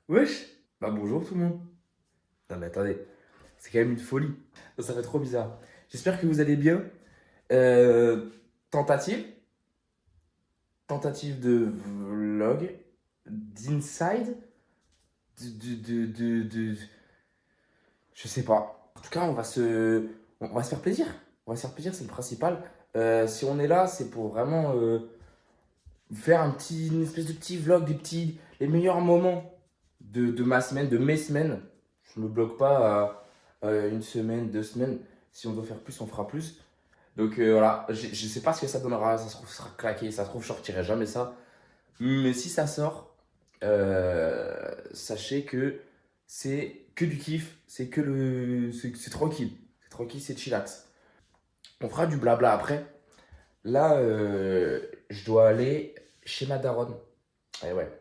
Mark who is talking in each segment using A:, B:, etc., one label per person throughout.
A: Wesh. Bah bonjour tout le monde. Non mais attendez, c'est quand même une folie. Ça fait trop bizarre. J'espère que vous allez bien. Euh, tentative. Tentative de vlog. D'inside. De. Je sais pas. En tout cas, on va se faire plaisir. On va se faire plaisir, c'est le principal. Si on est là, c'est pour vraiment faire une espèce de petit vlog, les meilleurs moments de ma semaine, de mes semaines. Je me bloque pas à une semaine, 2 semaines. Si on doit faire plus, on fera plus. Donc voilà, je sais pas ce que ça donnera. Ça se trouve, ce sera claqué. Ça se trouve, je sortirai jamais ça. Mais si ça sort, sachez que c'est que du kiff. C'est tranquille. C'est tranquille, c'est chillax. On fera du blabla après. Là, je dois aller chez ma daronne. Eh ouais.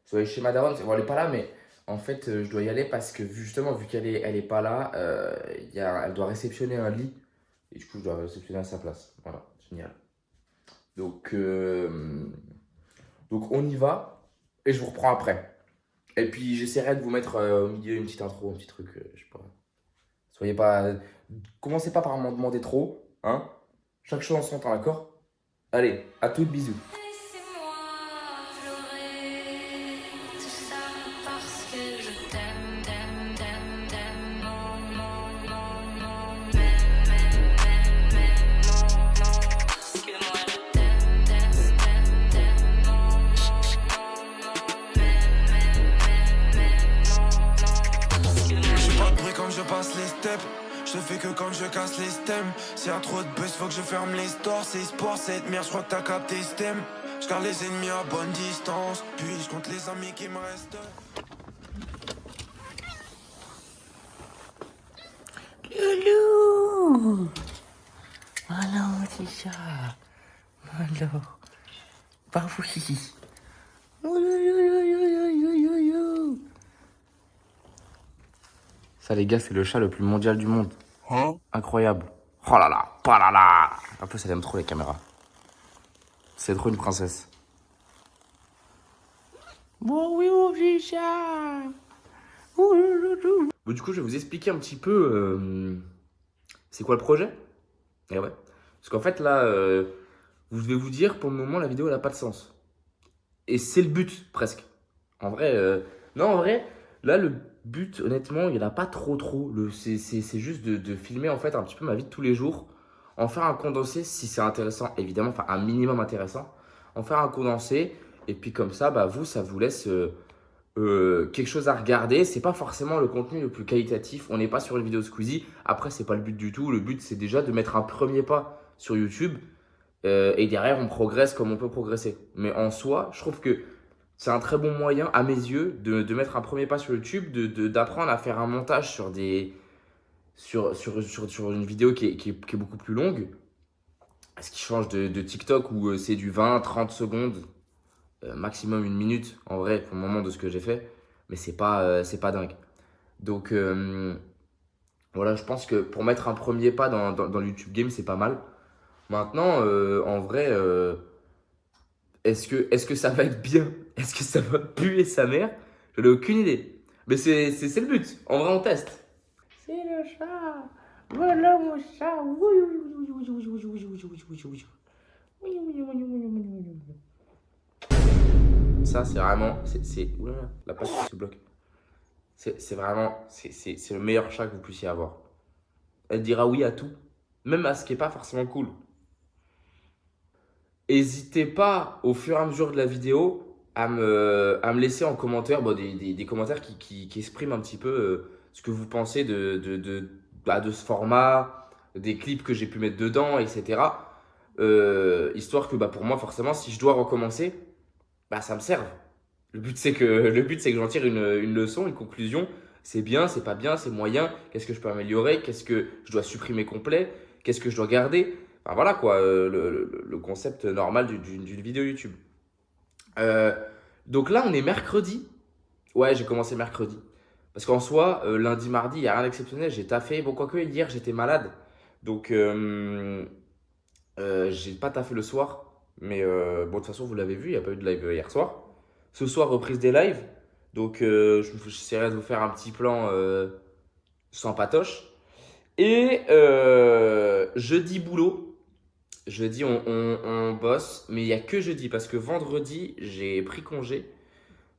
A: Je dois aller chez ma daronne. Bon, elle est pas là, mais en fait, je dois y aller parce que justement, vu elle est pas là, elle doit réceptionner un lit. Et du coup, je dois réceptionner à sa place. Voilà, génial. Donc, donc on y va et je vous reprends après. Et puis, j'essaierai de vous mettre au milieu une petite intro, un petit truc, je sais pas. Soyez pas. Commencez pas par m'en demander trop, hein. Chaque chose en son temps, d'accord? Allez, à toutes, bisous.
B: Laissez-moi pleurer tout ça parce que je t'aime, t'aime, t'aime, t'aime, non, non, non, non, même, non, non, parce que moi je t'aime, t'aime, t'aime, t'aime, non, non, non, même, non, non, parce que moi
C: Je suis pas de bruit quand je passe les steps. Je fais que quand je casse les stems. S'il y a trop de buzz, faut que je ferme les stores. C'est sport, cette merde, je crois que t'as capté stem. Je garde les ennemis à bonne distance. Puis je compte les amis qui me restent.
A: Loulou! Voilà mon petit chat. Alors, bah oui. Oulouloulouloulouloulou. Ça les gars, c'est le chat le plus mondial du monde.
C: Hein?
A: Incroyable. Oh là là, pas là là. En plus, elle aime trop les caméras. C'est trop une princesse. Bon oui, mon petit chat. Oulouloulou. Bon, du coup, je vais vous expliquer un petit peu c'est quoi le projet. Et ouais. Parce qu'en fait, là, je vais vous dire, pour le moment, la vidéo, elle n'a pas de sens. Et c'est le but, presque. En vrai, non, en vrai, là, le but, honnêtement, il n'y en a pas trop. C'est juste de filmer, en fait, un petit peu ma vie de tous les jours. En faire un condensé, si c'est intéressant, évidemment, enfin, un minimum intéressant. En faire un condensé, et puis comme ça, bah, vous, ça vous laisse quelque chose à regarder. C'est pas forcément le contenu le plus qualitatif. On n'est pas sur une vidéo Squeezie. Après, c'est pas le but du tout. Le but, c'est déjà de mettre un premier pas sur YouTube. Et derrière, on progresse comme on peut progresser. Mais en soi, je trouve que c'est un très bon moyen, à mes yeux, de mettre un premier pas sur YouTube, d'apprendre à faire un montage sur une vidéo qui est beaucoup plus longue. Ce qui change de TikTok où c'est du 20-30 secondes, maximum une minute, en vrai, pour le moment de ce que j'ai fait. Mais c'est pas dingue. Donc, voilà, je pense que pour mettre un premier pas dans le YouTube Game, c'est pas mal. Maintenant, en vrai, est-ce que ça va être bien? Est-ce que ça va puer sa mère? J'en ai aucune idée. Mais c'est le but. En vrai, on teste. C'est le chat. Voilà mon chat. Ça, c'est vraiment. Oulala, la page qui se bloque. C'est vraiment. C'est le meilleur chat que vous puissiez avoir. Elle dira oui à tout. Même à ce qui n'est pas forcément cool. N'hésitez pas, au fur et à mesure de la vidéo, à me laisser en commentaire des commentaires qui expriment un petit peu ce que vous pensez de ce format, des clips que j'ai pu mettre dedans, etc. Histoire que pour moi, forcément, si je dois recommencer, ça me serve. Le but, c'est que j'en tire une leçon, une conclusion. C'est bien, c'est pas bien, c'est moyen. Qu'est-ce que je peux améliorer? Qu'est-ce que je dois supprimer complet? Qu'est-ce que je dois garder? Enfin voilà quoi, le concept normal d'une vidéo YouTube. Euh, donc là, on est mercredi. Ouais, j'ai commencé mercredi. Parce qu'en soi, lundi, mardi, il n'y a rien d'exceptionnel. J'ai taffé. Bon, quoique hier, j'étais malade. Donc, j'ai pas taffé le soir. Mais bon, de toute façon, vous l'avez vu, il n'y a pas eu de live hier soir. Ce soir, reprise des lives. Donc, j'essaierai de vous faire un petit plan sans patoche. Et jeudi, boulot. Jeudi, on bosse. Mais il n'y a que jeudi. Parce que vendredi, j'ai pris congé.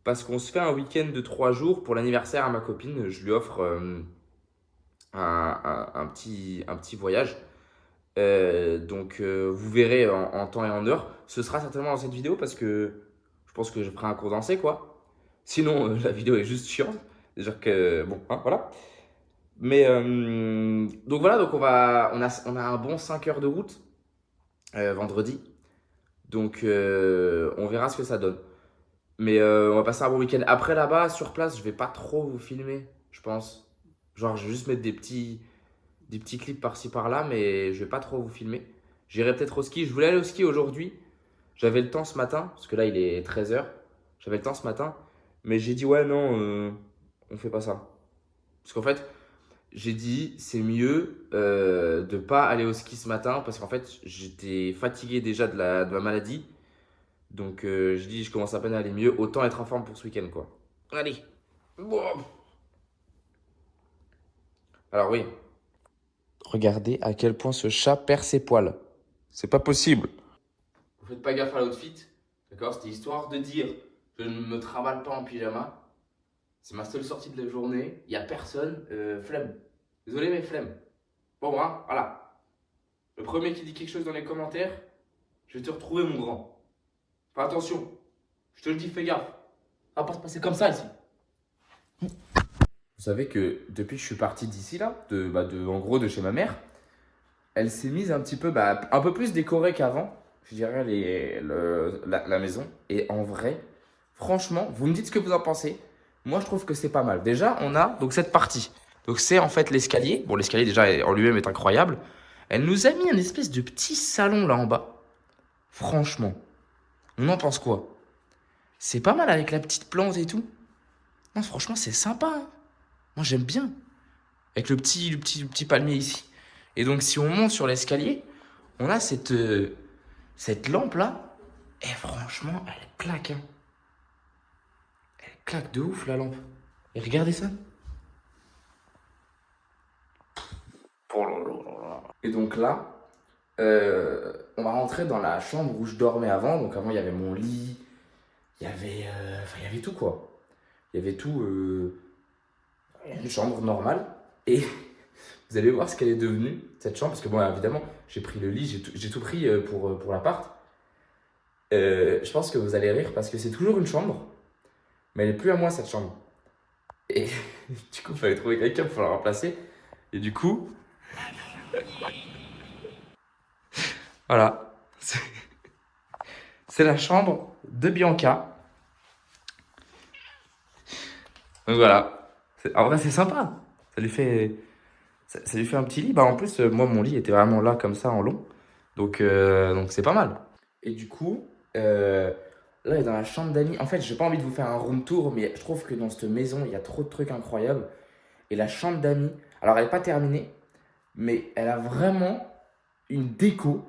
A: Parce qu'on se fait un week-end de 3 jours pour l'anniversaire à ma copine. Je lui offre un petit voyage. Donc, vous verrez en temps et en heure. Ce sera certainement dans cette vidéo parce que je pense que je ferai un condensé, quoi. Sinon, la vidéo est juste chiante. C'est-à-dire que, bon, hein, voilà. Mais, donc voilà, donc on a un bon 5 heures de route vendredi. Donc, on verra ce que ça donne. Mais on va passer un bon week-end. Après, là-bas, sur place, je vais pas trop vous filmer, je pense. Genre, je vais juste mettre des petits clips par-ci par-là, mais je vais pas trop vous filmer. J'irai peut-être au ski. Je voulais aller au ski aujourd'hui. J'avais le temps ce matin, parce que là il est 13 h. J'avais le temps ce matin, mais j'ai dit ouais, non, on fait pas ça. Parce qu'en fait, j'ai dit c'est mieux de pas aller au ski ce matin, parce qu'en fait, j'étais fatigué déjà de ma maladie. Donc j'ai dit je commence à peine à aller mieux, autant être en forme pour ce week-end, quoi. Allez. Bon. Alors oui. Regardez à quel point ce chat perd ses poils. C'est pas possible. Vous faites pas gaffe à l'outfit, d'accord? C'était histoire de dire je ne me trimballe pas en pyjama. C'est ma seule sortie de la journée. Il n'y a personne. Flemme. Désolé, mais flemme. Bon, hein, voilà. Le premier qui dit quelque chose dans les commentaires, je vais te retrouver, mon grand. Fais attention. Je te le dis, fais gaffe. Ça va pas se passer comme ça ici. Vous savez que depuis que je suis parti d'ici, là, en gros de chez ma mère, elle s'est mise un petit peu, un peu plus décorée qu'avant, je dirais, la maison. Et en vrai, franchement, vous me dites ce que vous en pensez. Moi, je trouve que c'est pas mal. Déjà, on a donc cette partie. Donc, c'est en fait l'escalier. Bon, l'escalier, déjà, en lui-même est incroyable. Elle nous a mis un espèce de petit salon là en bas. Franchement, on en pense quoi? C'est pas mal avec la petite plante et tout. Non, franchement, c'est sympa, hein. Moi, j'aime bien. Avec le petit palmier ici. Et donc, si on monte sur l'escalier, on a cette lampe-là. Et franchement, elle claque, hein. Elle claque de ouf, la lampe. Et regardez ça. Et donc là, on va rentrer dans la chambre où je dormais avant. Donc avant, il y avait mon lit. Il y avait tout, quoi. Il y avait tout... une chambre normale. Et vous allez voir ce qu'elle est devenue, cette chambre. Parce que bon, évidemment, j'ai pris le lit, j'ai tout pris pour l'appart. Je pense que vous allez rire parce que c'est toujours une chambre. Mais elle n'est plus à moi, cette chambre. Et du coup, il fallait trouver quelqu'un pour la remplacer. Et du coup... voilà. C'est la chambre de Bianca. Donc voilà. En vrai, c'est sympa. Ça lui fait un petit lit. En plus, moi, mon lit était vraiment là, comme ça, en long. Donc c'est pas mal. Et du coup, là, il est dans la chambre d'amis. En fait, j'ai pas envie de vous faire un room tour, mais je trouve que dans cette maison, il y a trop de trucs incroyables. Et la chambre d'amis, alors elle n'est pas terminée, mais elle a vraiment une déco.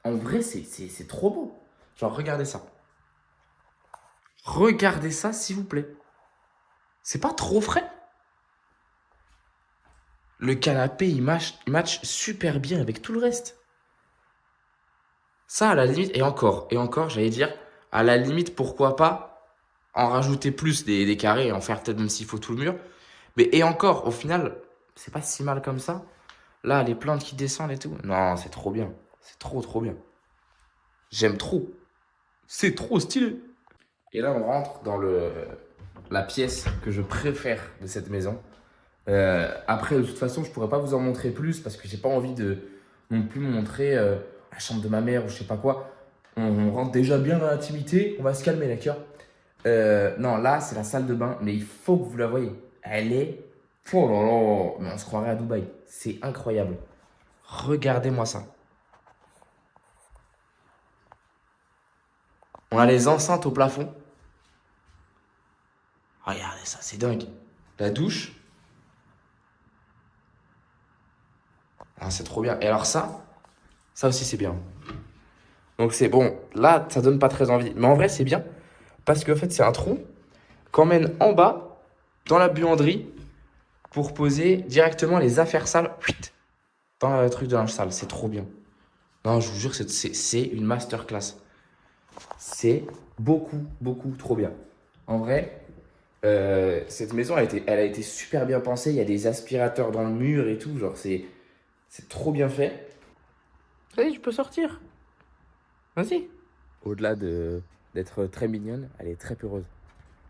A: En vrai, c'est trop beau. Genre, regardez ça. Regardez ça, s'il vous plaît. C'est pas trop frais? Le canapé, il match super bien avec tout le reste. Ça, à la limite, et encore, j'allais dire, à la limite, pourquoi pas en rajouter plus des carrés et en faire peut-être même s'il faut tout le mur. Mais et encore, au final, c'est pas si mal comme ça. Là, les plantes qui descendent et tout. Non, c'est trop bien. C'est trop bien. J'aime trop. C'est trop stylé. Et là, on rentre dans la pièce que je préfère de cette maison. Après, de toute façon, je pourrais pas vous en montrer plus parce que j'ai pas envie de non plus me montrer la chambre de ma mère ou je sais pas quoi. On rentre déjà bien dans l'intimité. On va se calmer, d'accord? Non, là, c'est la salle de bain, mais il faut que vous la voyez. Elle est... oh là là, mais on se croirait à Dubaï. C'est incroyable. Regardez-moi ça. On a les enceintes au plafond. Regardez ça, c'est dingue. La douche. Ah, c'est trop bien. Et alors ça aussi c'est bien. Donc c'est bon. Là, ça donne pas très envie. Mais en vrai, c'est bien. Parce qu'en fait, c'est un trou. qu'emmène en bas, dans la buanderie, pour poser directement les affaires sales dans le truc de linge sale. C'est trop bien. Non, je vous jure, c'est une masterclass. C'est beaucoup, beaucoup trop bien. En vrai, cette maison, elle a été super bien pensée. Il y a des aspirateurs dans le mur et tout. Genre, c'est trop bien fait. Vas-y, tu peux sortir. Vas-y. Au-delà d'être très mignonne, elle est très peureuse.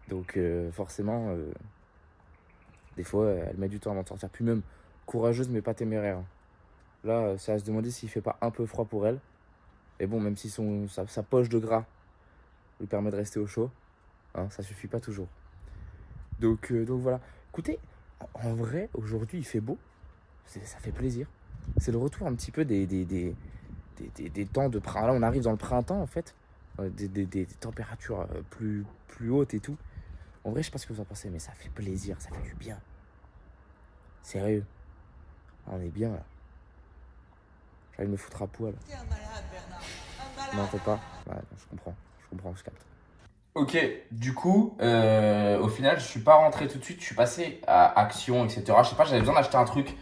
A: Donc, forcément, des fois, elle met du temps avant de sortir. Puis même, courageuse, mais pas téméraire. Là, c'est à se demander s'il fait pas un peu froid pour elle. Et bon, même si sa poche de gras lui permet de rester au chaud, hein, ça suffit pas toujours. Donc voilà. Écoutez, en vrai, aujourd'hui, il fait beau. Ça fait plaisir. C'est le retour un petit peu des temps de printemps. Là, on arrive dans le printemps, en fait. Des températures plus hautes et tout. En vrai, je sais pas ce que vous en pensez, mais ça fait plaisir, ça fait du bien. Sérieux. On est bien, là. J'ai envie de me foutre à poil.
D: T'es un malade, Bernard. Un malade.
A: Non, peut pas. Ouais, je comprends, je capte. Ok, du coup, au final, je suis pas rentré tout de suite, je suis passé à Action, etc. Je sais pas, j'avais besoin d'acheter un truc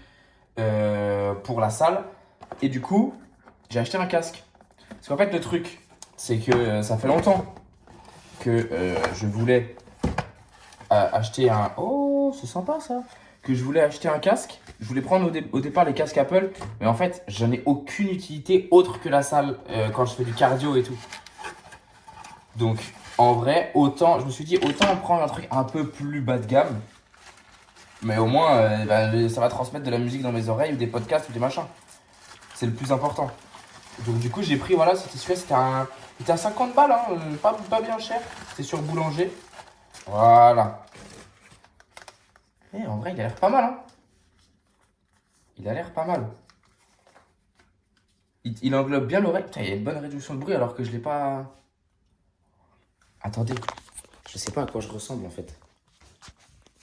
A: pour la salle. Et du coup, j'ai acheté un casque. Parce qu'en fait, le truc, c'est que ça fait longtemps que je voulais acheter un... Oh, c'est sympa ça. Que je voulais acheter un casque. Je voulais prendre au départ les casques Apple. Mais en fait, j'en ai aucune utilité autre que la salle quand je fais du cardio et tout. Donc, en vrai, je me suis dit, autant prendre un truc un peu plus bas de gamme. Mais au moins, ça va transmettre de la musique dans mes oreilles ou des podcasts ou des machins. C'est le plus important. Donc du coup, j'ai pris, voilà, celui-là, c'était à 50 balles, hein, pas bien cher. C'était sur Boulanger. Voilà. Et en vrai, il a l'air pas mal, hein. Il a l'air pas mal. Il englobe bien l'oreille. Putain, il y a une bonne réduction de bruit alors que je l'ai pas... Attendez. Je sais pas à quoi je ressemble, en fait.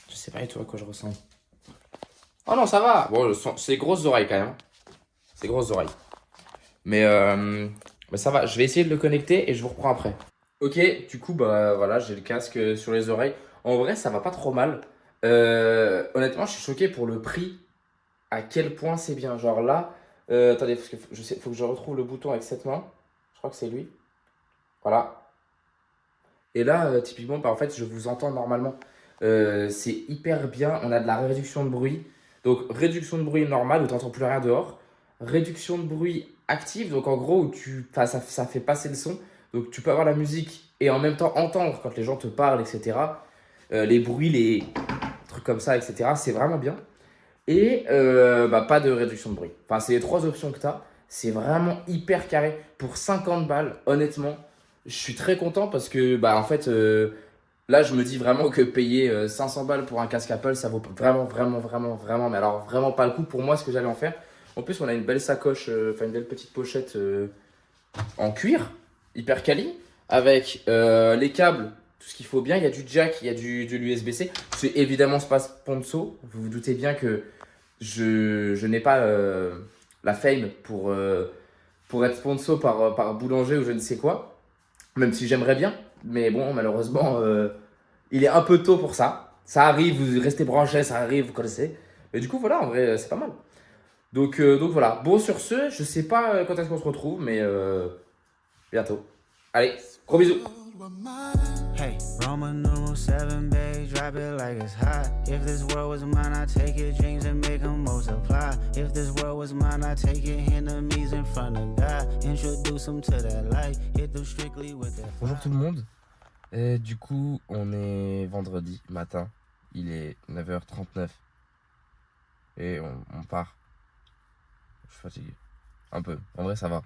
A: Je sais pas du tout à quoi je ressemble. Oh non, ça va. Bon, c'est grosses oreilles, quand même. C'est grosses oreilles. Mais ça va. Je vais essayer de le connecter et je vous reprends après. Ok, du coup, bah voilà, j'ai le casque sur les oreilles. En vrai, ça va pas trop mal. Honnêtement, je suis choqué pour le prix. À quel point c'est bien. Genre là, attendez, parce que faut que je retrouve le bouton avec cette main. Je crois que c'est lui. Voilà. Et là, typiquement, bah, en fait, je vous entends normalement. C'est hyper bien. On a de la réduction de bruit. Donc, réduction de bruit normale où tu n'entends plus rien dehors. Réduction de bruit active. Donc, en gros, où ça fait passer le son. Donc, tu peux avoir la musique et en même temps entendre quand les gens te parlent, etc. Les bruits, les trucs comme ça, etc. C'est vraiment bien. Et pas de réduction de bruit. Enfin, c'est les 3 options que tu as. C'est vraiment hyper carré. Pour 50 balles, honnêtement, je suis très content parce que, en fait, là, je me dis vraiment que payer 500 balles pour un casque Apple, ça vaut vraiment, mais alors vraiment pas le coup pour moi, ce que j'allais en faire. En plus, on a une belle sacoche, une belle petite pochette en cuir, hyper quali, avec les câbles, tout ce qu'il faut bien. Il y a du jack, il y a de l'USB-C. C'est évidemment pas sponsor. Vous vous doutez bien que je n'ai pas la fame pour être sponsor par Boulanger ou je ne sais quoi. Même si j'aimerais bien. Mais bon, malheureusement, il est un peu tôt pour ça. Ça arrive, vous restez branchés, ça arrive, vous connaissez. Mais du coup, voilà, en vrai, c'est pas mal. Donc voilà. Bon, sur ce, je sais pas quand est-ce qu'on se retrouve, mais bientôt. Allez, gros bisous.
E: Hey, Roman numeral 7, babe, drop it like it's hot. If this world was mine, I'd take your dreams and make them multiply. If this world was mine, I'd take your enemies in front of God. Introduce them to that light, hit them strictly with that.
A: Bonjour tout le monde. Et du coup, on est vendredi matin. Il est 9h39. Et on part. Je suis fatigué. Un peu. En vrai, ça va.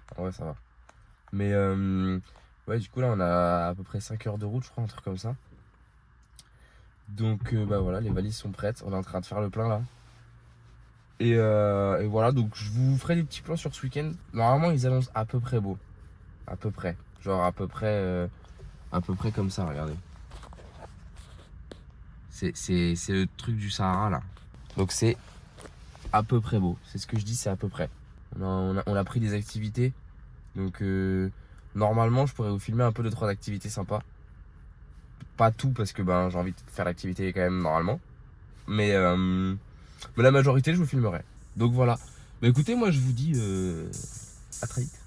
A: Mais ouais, du coup, là, on a à peu près 5 heures de route, je crois, un truc comme ça. Donc, voilà, les valises sont prêtes. On est en train de faire le plein, là. Et voilà, donc je vous ferai des petits plans sur ce week-end. Normalement, ils annoncent à peu près beau. À peu près. Genre, à peu près comme ça, regardez. C'est le truc du Sahara, là. Donc, c'est à peu près beau. C'est ce que je dis, c'est à peu près. On a pris des activités. Donc, normalement, je pourrais vous filmer un peu 2-3 activités sympas. pas tout parce que ben, j'ai envie de faire l'activité quand même normalement. Mais la majorité, je vous filmerai. Donc voilà. Bah écoutez, moi je vous dis à très vite.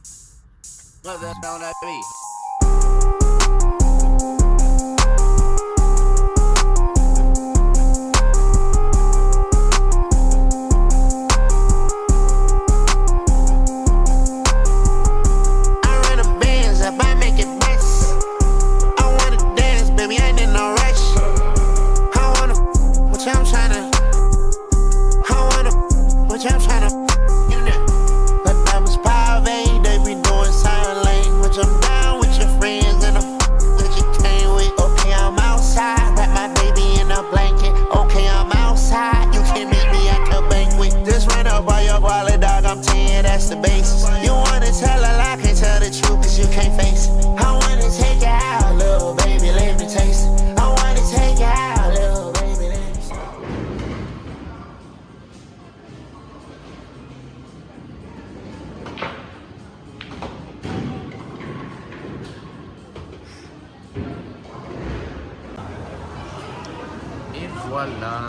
F: Et voilà,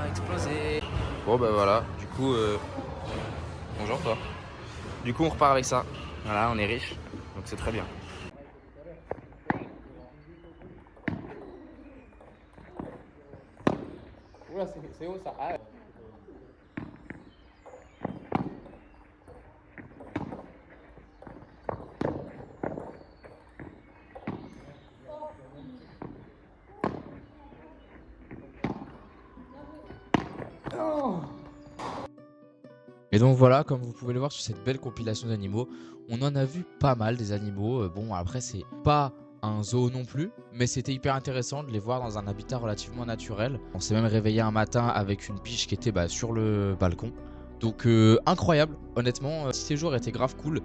F: explosé. Bon bah voilà, du coup, bonjour toi. Du coup on repart avec ça. Voilà, on est riche, donc c'est très bien. Oula, c'est haut ça. Ah.
G: Et donc voilà, comme vous pouvez le voir sur cette belle compilation d'animaux, on en a vu pas mal des animaux. Bon, après c'est pas un zoo non plus, mais c'était hyper intéressant de les voir dans un habitat relativement naturel. On s'est même réveillé un matin avec une biche qui était sur le balcon. Donc incroyable, honnêtement, ce séjour était grave cool.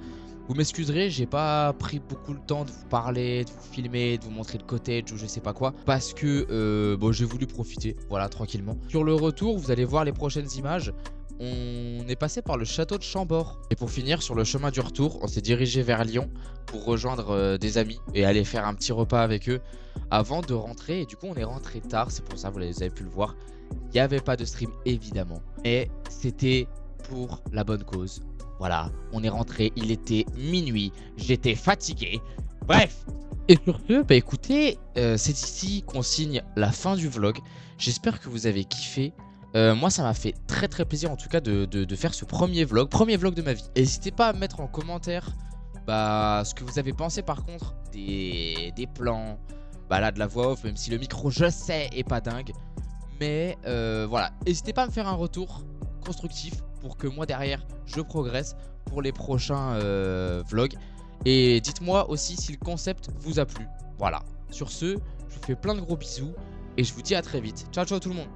G: Vous m'excuserez, j'ai pas pris beaucoup le temps de vous parler, de vous filmer, de vous montrer le cottage ou je sais pas quoi, parce que bon, j'ai voulu profiter, voilà, tranquillement. Sur le retour, vous allez voir les prochaines images. On est passé par le château de Chambord. Et pour finir, sur le chemin du retour, on s'est dirigé vers Lyon pour rejoindre des amis et aller faire un petit repas avec eux avant de rentrer. Et du coup, on est rentré tard, c'est pour ça, vous avez pu le voir. Il n'y avait pas de stream, évidemment. Mais c'était pour la bonne cause. Voilà, on est rentré, il était minuit, j'étais fatigué. Bref. Et sur ce, bah écoutez, c'est ici qu'on signe la fin du vlog. J'espère que vous avez kiffé. Moi ça m'a fait très plaisir en tout cas de faire ce premier vlog de ma vie. N'hésitez pas à mettre en commentaire ce que vous avez pensé par contre des plans, là de la voix off, même si le micro je sais est pas dingue. Mais voilà, n'hésitez pas à me faire un retour constructif pour que moi derrière je progresse pour les prochains vlogs. Et dites-moi aussi si le concept vous a plu. Voilà, sur ce, je vous fais plein de gros bisous et je vous dis à très vite. Ciao ciao tout le monde.